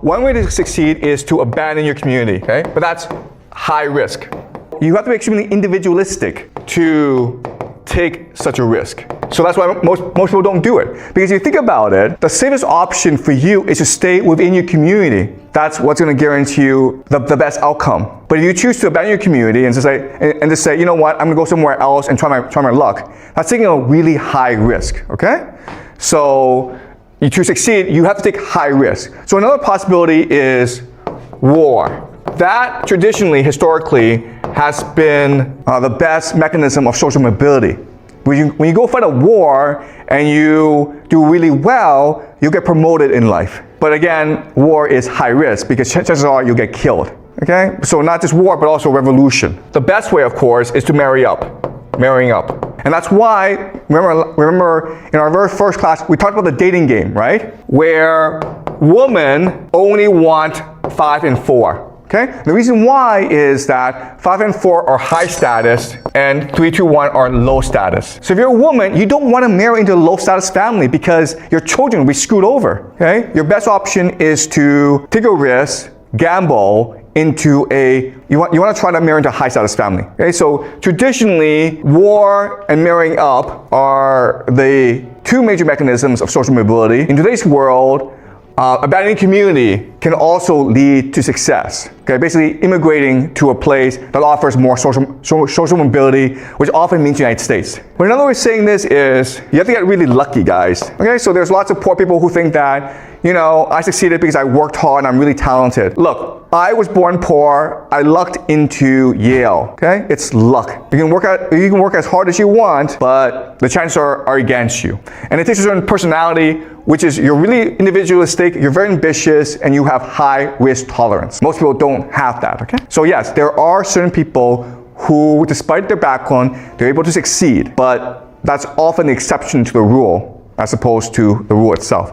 One way to succeed is to abandon your community, okay? But that's high risk. You have to be extremely individualistic to take such a risk. So that's why most people don't do it. Because if you think about it, the safest option for you is to stay within your community. That's what's going to guarantee you the best outcome. But if you choose to abandon your community and just say, you know what, I'm going to go somewhere else and try my luck, that's taking a really high risk, okay? So to succeed, you have to take high risk. So another possibility is war. That traditionally, historically, has been the best mechanism of social mobility. When you go fight a war and you do really well, you get promoted in life. But again, war is high risk because chances are you'll get killed. Okay? So not just war, but also revolution. The best way, of course, is to marrying up. And that's why, remember in our very first class, we talked about the dating game, right? Where women only want 5 and 4. Okay? The reason why is that 5 and 4 are high status and 3, 2, 1 are low status. So if you're a woman, you don't want to marry into a low status family because your children will be screwed over. Okay? Your best option is to take a risk, gamble into you want to try to marry into a high status family. Okay? So traditionally, war and marrying up are the two major mechanisms of social mobility. In today's world, abandoning community can also lead to success. Okay, basically immigrating to a place that offers more social mobility, which often means the United States. But another way of saying this is you have to get really lucky, guys. Okay, so there's lots of poor people who think that, you know, I succeeded because I worked hard and I'm really talented. Look, I was born poor. I lucked into Yale. Okay, it's luck. You can work as hard as you want, but the chances are against you. And it takes a certain personality, which is you're really individualistic, you're very ambitious, and you have high risk tolerance. Most people don't have that. Okay, so yes, there are certain people who, despite their background, they're able to succeed, but that's often the exception to the rule as opposed to the rule itself.